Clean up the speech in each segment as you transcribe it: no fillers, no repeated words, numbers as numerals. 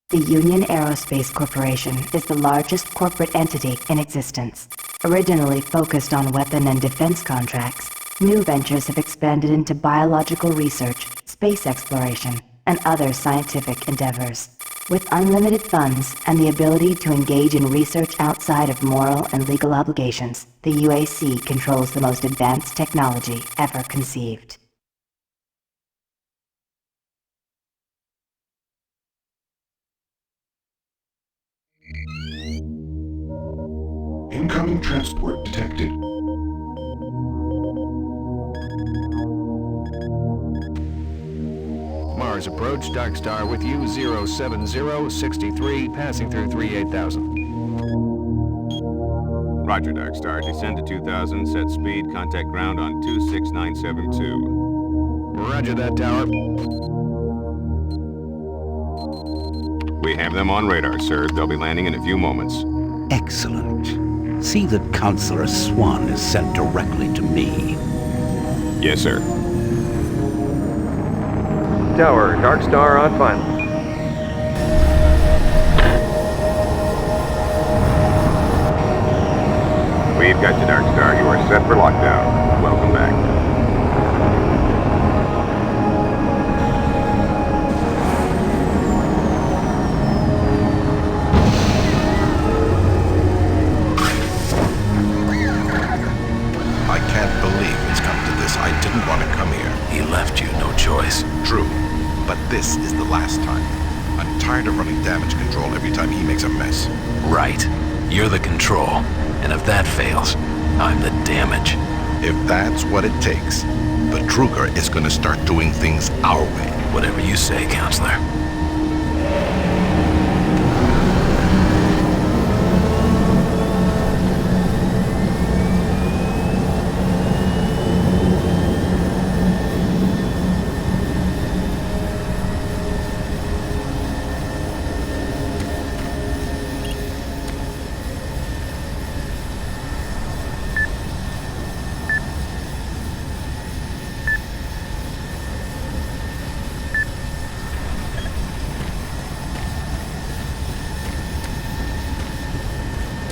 The Union Aerospace Corporation is the largest corporate entity in existence. Originally focused on weapon and defense contracts, new ventures have expanded into biological research, space exploration, and other scientific endeavors. With unlimited funds and the ability to engage in research outside of moral and legal obligations, the UAC controls the most advanced technology ever conceived. Incoming transport detected. Mars approach, Dark Star with you, 07063, passing through 38,000. Roger, Dark Star. Descend to 2,000, set speed, contact ground on 26972. Roger that, Tower. We have them on radar, sir. They'll be landing in a few moments. Excellent. See that Counselor Swan is sent directly to me. Yes, sir. Tower, Dark Star on final. We've got you, Dark Star. You are set for lockdown. Welcome back. I can't believe it's come to this. I didn't want to come here. He left you no choice. True, but this is the last time. I'm tired of running damage control every time he makes a mess. Right. You're the control. And if that fails, I'm the damage. If that's what it takes, the Truger is going to start doing things our way. Whatever you say, Counselor.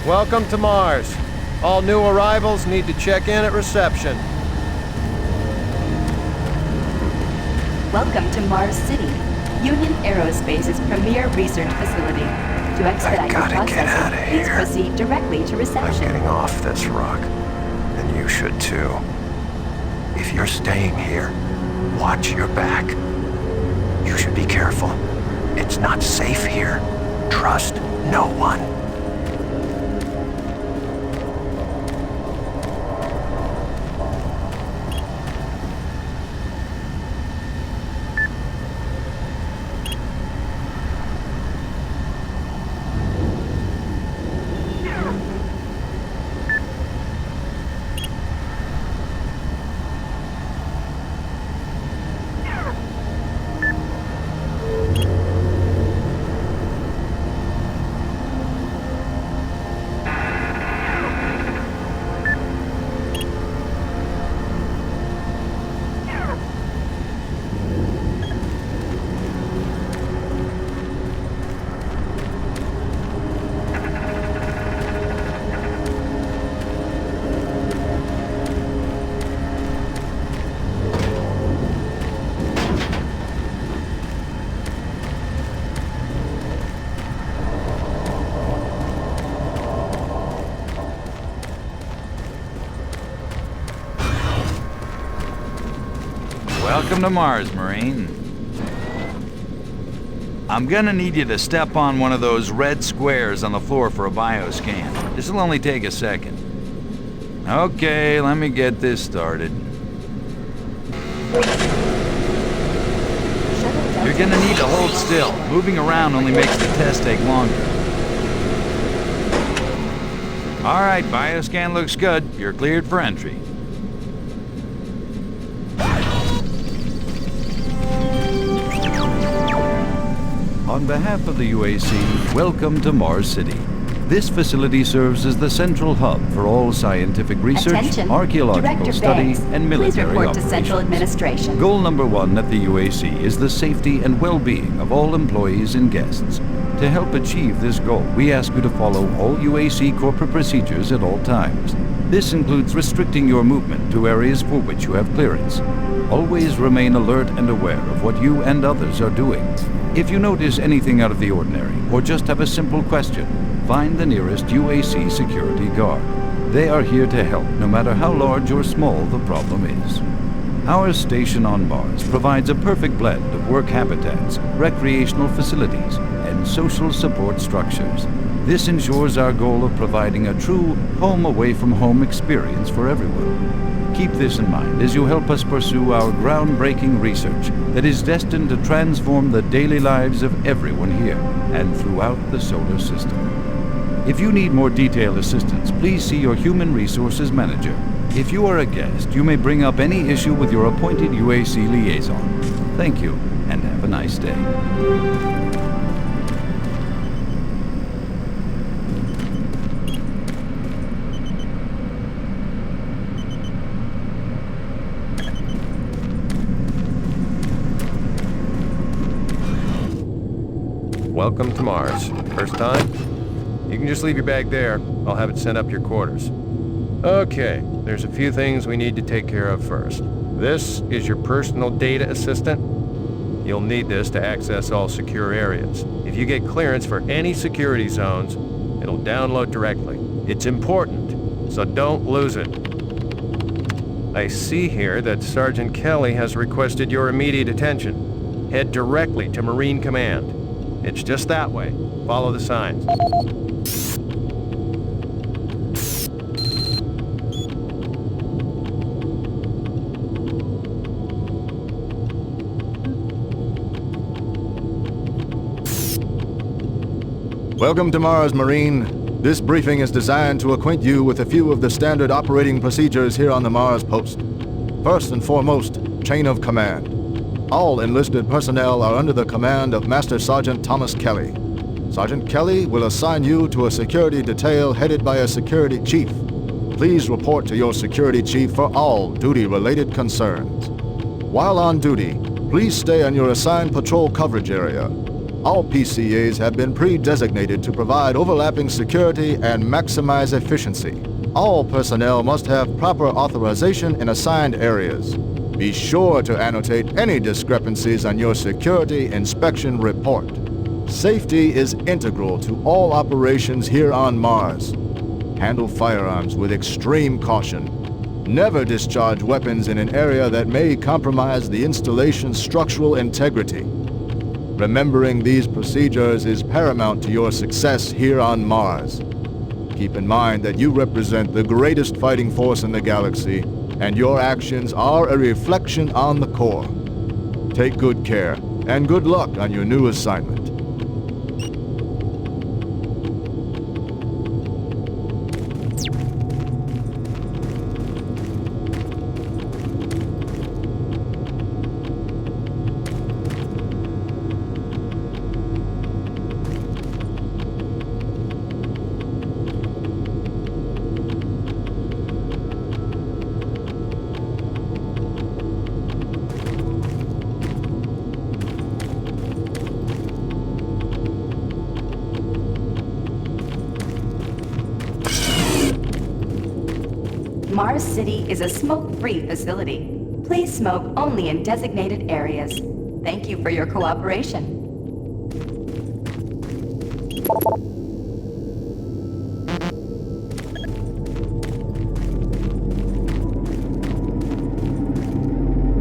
Welcome to Mars. All new arrivals need to check in at reception. Welcome to Mars City, Union Aerospace's premier research facility. To expedite your gotta get processing, outta please here. proceed directly to I'm reception. getting off this rock. And you should too. If you're staying here, watch your back. You should be careful. It's not safe here. Trust no one. Welcome to Mars, Marine. I'm gonna need you to step on one of those red squares on the floor for a bioscan. This'll only take a second. Okay, let me get this started. You're gonna need to hold still. Moving around only makes the test take longer. All right, bioscan looks good. You're cleared for entry. On behalf of the UAC, welcome to Mars City. This facility serves as the central hub for all scientific research, Attention. archaeological Director study, Banks, and please military report to operations. Central Administration. Goal number 1 at the UAC is the safety and well-being of all employees and guests. To help achieve this goal, we ask you to follow all UAC corporate procedures at all times. This includes restricting your movement to areas for which you have clearance. Always remain alert and aware of what you and others are doing. If you notice anything out of the ordinary, or just have a simple question, find the nearest UAC security guard. They are here to help, no matter how large or small the problem is. Our station on Mars provides a perfect blend of work habitats, recreational facilities, and social support structures. This ensures our goal of providing a true home-away-from-home experience for everyone. Keep this in mind as you help us pursue our groundbreaking research that is destined to transform the daily lives of everyone here and throughout the solar system. If you need more detailed assistance, please see your Human Resources Manager. If you are a guest, you may bring up any issue with your appointed UAC liaison. Thank you, and have a nice day. Welcome to Mars. First time? You can just leave your bag there. I'll have it sent up your quarters. Okay, there's a few things we need to take care of first. This is your personal data assistant. You'll need this to access all secure areas. If you get clearance for any security zones, it'll download directly. It's important, so don't lose it. I see here that Sergeant Kelly has requested your immediate attention. Head directly to Marine Command. It's just that way. Follow the signs. Welcome to Mars, Marine. This briefing is designed to acquaint you with a few of the standard operating procedures here on the Mars post. First and foremost, chain of command. All enlisted personnel are under the command of Master Sergeant Thomas Kelly. Sergeant Kelly will assign you to a security detail headed by a security chief. Please report to your security chief for all duty-related concerns. While on duty, please stay on your assigned patrol coverage area. All PCAs have been pre-designated to provide overlapping security and maximize efficiency. All personnel must have proper authorization in assigned areas. Be sure to annotate any discrepancies on your security inspection report. Safety is integral to all operations here on Mars. Handle firearms with extreme caution. Never discharge weapons in an area that may compromise the installation's structural integrity. Remembering these procedures is paramount to your success here on Mars. Keep in mind that you represent the greatest fighting force in the galaxy, and your actions are a reflection on the Corps. Take good care, and good luck on your new assignment. Mars City is a smoke-free facility. Please smoke only in designated areas. Thank you for your cooperation.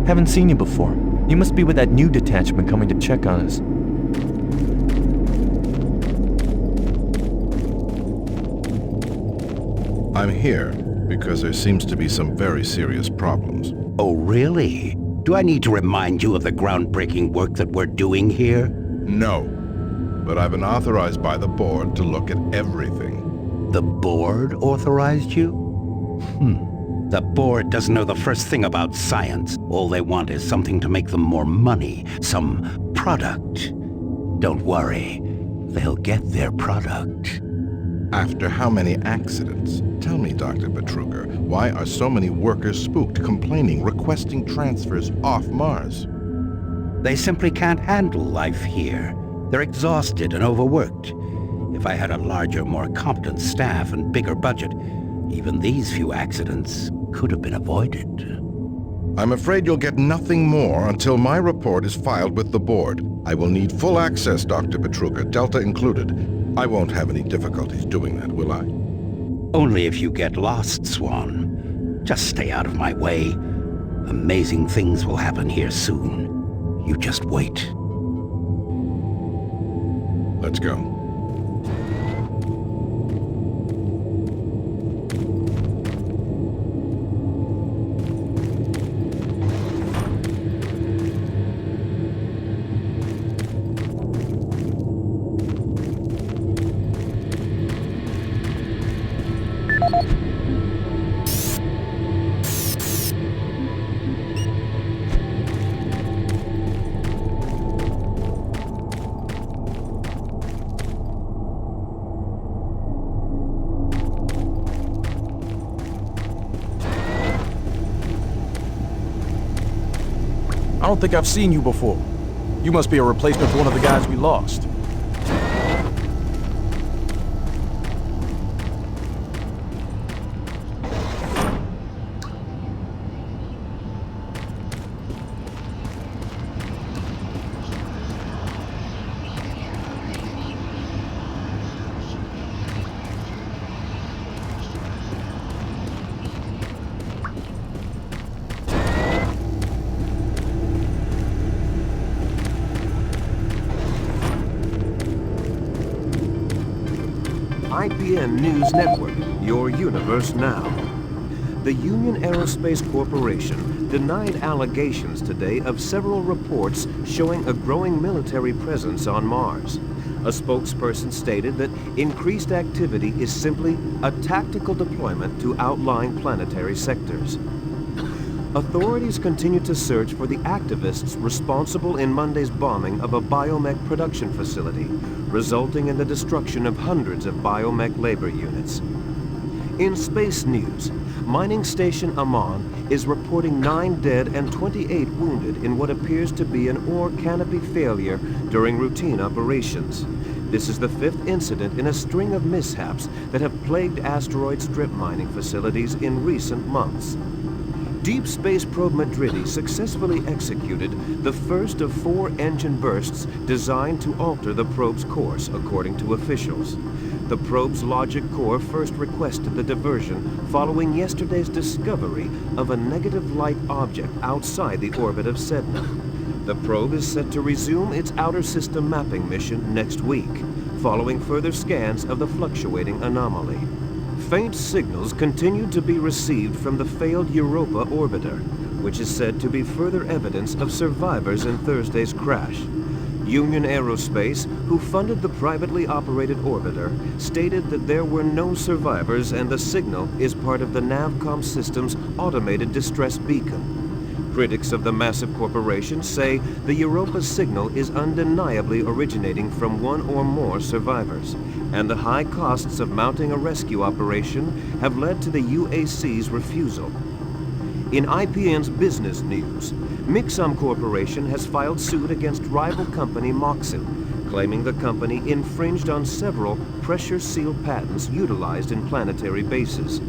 Haven't seen you before. You must be with that new detachment coming to check on us. I'm here because there seems to be some very serious problems. Oh, really? Do I need to remind you of the groundbreaking work that we're doing here? No, but I've been authorized by the board to look at everything. The board authorized you? The board doesn't know the first thing about science. All they want is something to make them more money, some product. Don't worry, they'll get their product. After how many accidents? Tell me, Dr. Betruger, why are so many workers spooked, complaining, requesting transfers off Mars? They simply can't handle life here. They're exhausted and overworked. If I had a larger, more competent staff and bigger budget, even these few accidents could have been avoided. I'm afraid you'll get nothing more until my report is filed with the board. I will need full access, Dr. Betruger, Delta included. I won't have any difficulties doing that, will I? Only if you get lost, Swan. Just stay out of my way. Amazing things will happen here soon. You just wait. Let's go. I don't think I've seen you before. You must be a replacement for one of the guys we lost. IPN News Network, your universe now. The Union Aerospace Corporation denied allegations today of several reports showing a growing military presence on Mars. A spokesperson stated that increased activity is simply a tactical deployment to outlying planetary sectors. Authorities continue to search for the activists responsible in Monday's bombing of a biomech production facility, resulting in the destruction of hundreds of biomech labor units. In space news, mining station Amman is reporting 9 dead and 28 wounded in what appears to be an ore canopy failure during routine operations. This is the 5th incident in a string of mishaps that have plagued asteroid strip mining facilities in recent months. Deep Space Probe Madridi successfully executed the first of 4 engine bursts designed to alter the probe's course, according to officials. The probe's logic core first requested the diversion following yesterday's discovery of a negative light object outside the orbit of Sedna. The probe is set to resume its outer system mapping mission next week, following further scans of the fluctuating anomaly. Faint signals continue to be received from the failed Europa orbiter, which is said to be further evidence of survivors in Thursday's crash. Union Aerospace, who funded the privately operated orbiter, stated that there were no survivors and the signal is part of the Navcom system's automated distress beacon. Critics of the massive corporation say the Europa signal is undeniably originating from one or more survivors, and the high costs of mounting a rescue operation have led to the UAC's refusal. In IPN's business news, Mixom Corporation has filed suit against rival company Moxim, claiming the company infringed on several pressure-sealed patents utilized in planetary bases.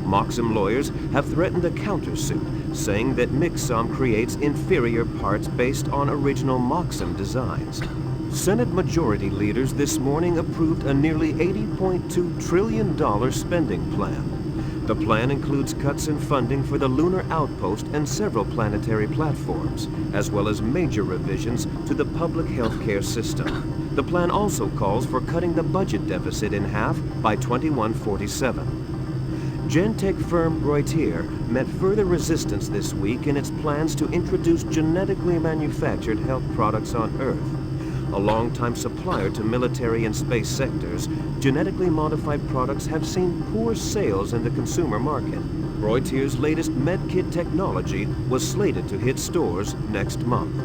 Moxim lawyers have threatened a countersuit, saying that Mixom creates inferior parts based on original Moxim designs. Senate Majority leaders this morning approved a nearly $80.2 trillion spending plan. The plan includes cuts in funding for the lunar outpost and several planetary platforms, as well as major revisions to the public health care system. The plan also calls for cutting the budget deficit in half by 2147. Gentech firm Reutier met further resistance this week in its plans to introduce genetically manufactured health products on Earth. A longtime supplier to military and space sectors, genetically modified products have seen poor sales in the consumer market. Reutier's latest medkit technology was slated to hit stores next month.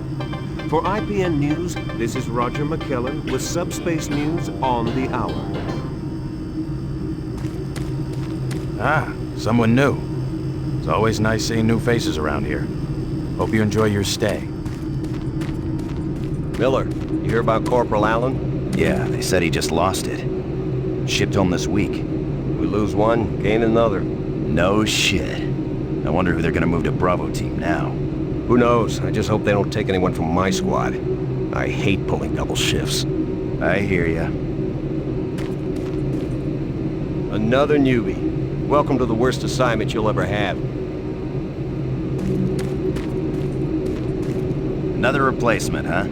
For IPN News, this is Roger McKellen with Subspace News on the Hour. Ah, someone new. It's always nice seeing new faces around here. Hope you enjoy your stay. Miller, you hear about Corporal Allen? Yeah, they said he just lost it. Shipped home this week. We lose one, gain another. No shit. I wonder who they're gonna move to Bravo team now. Who knows? I just hope they don't take anyone from my squad. I hate pulling double shifts. I hear ya. Another newbie. Welcome to the worst assignment you'll ever have. Another replacement, huh?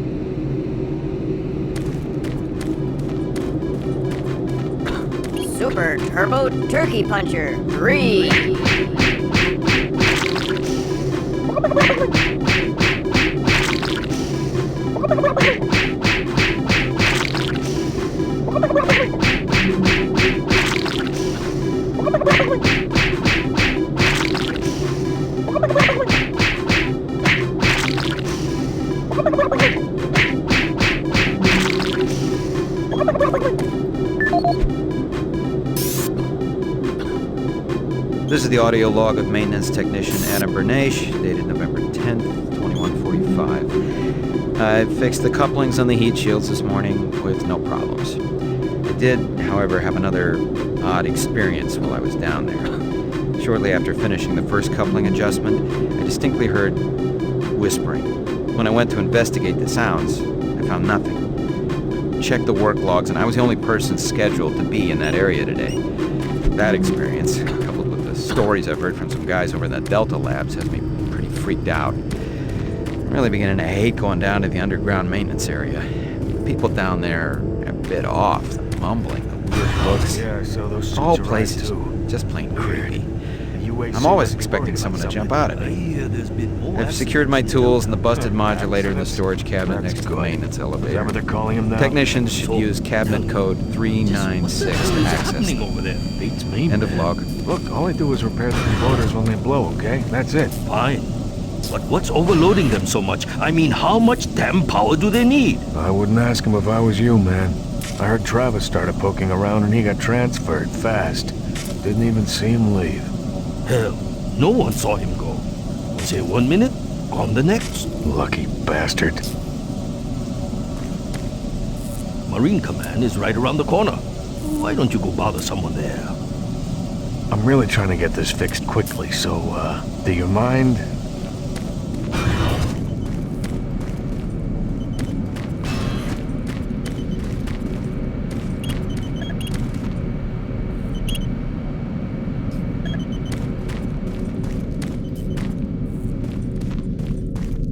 Super Turbo Turkey Puncher 3. This is the audio log of maintenance technician Adam Bernache, dated November 10th, 2145. I fixed the couplings on the heat shields this morning with no problems. I did, however, have another odd experience while I was down there. Shortly after finishing the first coupling adjustment, I distinctly heard whispering. When I went to investigate the sounds, I found nothing. Checked the work logs, and I was the only person scheduled to be in that area today. That experience, coupled with the stories I've heard from some guys over in the Delta labs, has me pretty freaked out. I'm really beginning to hate going down to the underground maintenance area. People down there are a bit off. The mumbling, the weird looks. Yeah, so those suits all are places right too. just plain creepy. UAC I'm always must be expecting working someone on to jump something. out at me. I've secured my tools and the busted modulator in the storage cabinet next to the maintenance elevator. Whatever they're calling him now. Technicians should use cabinet code 396 to access them. over there? Beats me, End of log. Look, all I do is repair the converters when they blow, okay? That's it. Fine. But what's overloading them so much? I mean, how much damn power do they need? I wouldn't ask him if I was you, man. I heard Travis started poking around and he got transferred fast. Didn't even see him leave. Hell, no one saw him go. Say 1 minute, on the next. Lucky bastard. Marine Command is right around the corner. Why don't you go bother someone there? I'm really trying to get this fixed quickly, so, do you mind?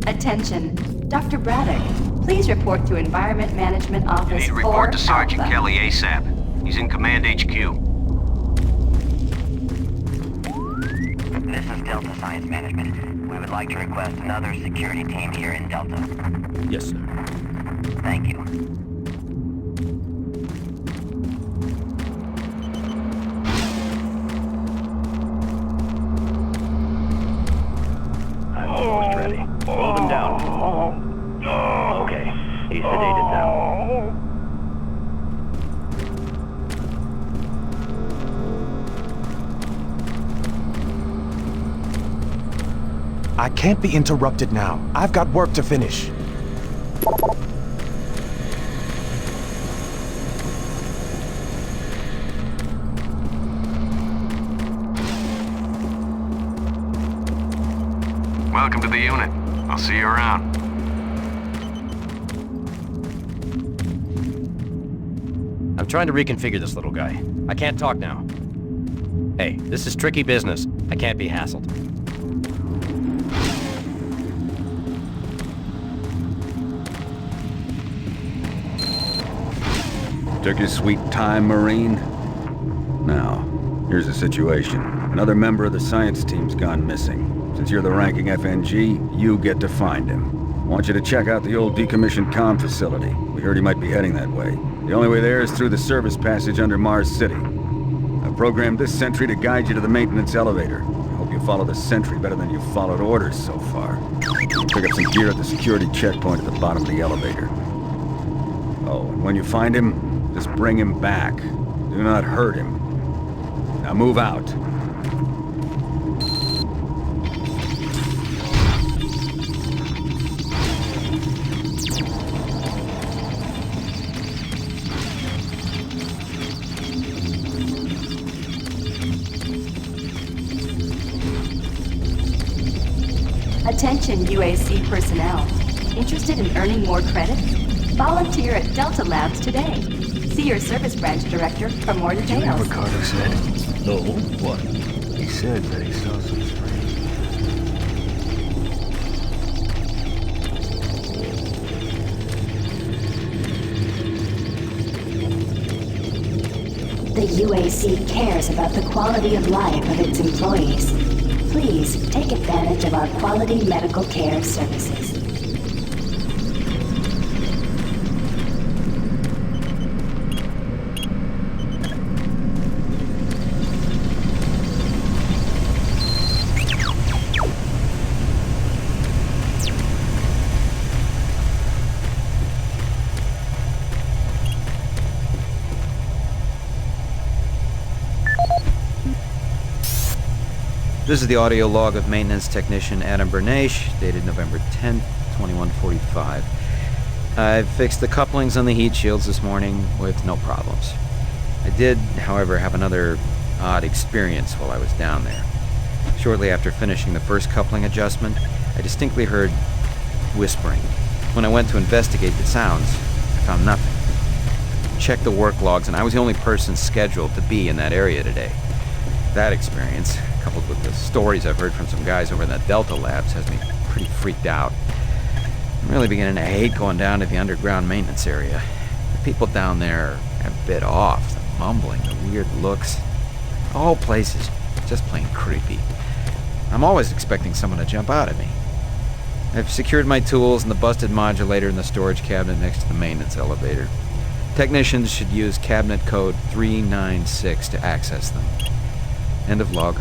Attention. Dr. Braddock, please report to Environment Management Office. You need to report to Sergeant Kelly ASAP. He's in Command HQ. This is Delta Science Management. We would like to request another security team here in Delta. Yes, sir. Thank you. I'm almost ready. Hold him down. Okay, he's sedated now. I can't be interrupted now. I've got work to finish. Welcome to the unit. I'll see you around. I'm trying to reconfigure this little guy. I can't talk now. Hey, this is tricky business. I can't be hassled. Took your sweet time, Marine? Now, here's the situation. Another member of the science team's gone missing. Since you're the ranking FNG, you get to find him. I want you to check out the old decommissioned comm facility. We heard he might be heading that way. The only way there is through the service passage under Mars City. I've programmed this sentry to guide you to the maintenance elevator. I hope you follow the sentry better than you've followed orders so far. Pick up some gear at the security checkpoint at the bottom of the elevator. Oh, and when you find him, just bring him back. Do not hurt him. Now move out. Attention UAC personnel. Interested in earning more credits? Volunteer at Delta Labs today. See your service branch director for more Did you hear details. what Carter said? No? What? He said that he saw some strange... The UAC cares about the quality of life of its employees. Please take advantage of our quality medical care services. This is the audio log of maintenance technician Adam Bernache, dated November 10th, 2145. I fixed the couplings on the heat shields this morning with no problems. I did, however, have another odd experience while I was down there. Shortly after finishing the first coupling adjustment, I distinctly heard whispering. When I went to investigate the sounds, I found nothing. Checked the work logs, and I was the only person scheduled to be in that area today. That experience, coupled with the stories I've heard from some guys over in the Delta Labs, has me pretty freaked out. I'm really beginning to hate going down to the underground maintenance area. The people down there are a bit off. The mumbling, the weird looks. The whole place is just plain creepy. I'm always expecting someone to jump out at me. I've secured my tools and the busted modulator in the storage cabinet next to the maintenance elevator. Technicians should use cabinet code 396 to access them. End of log.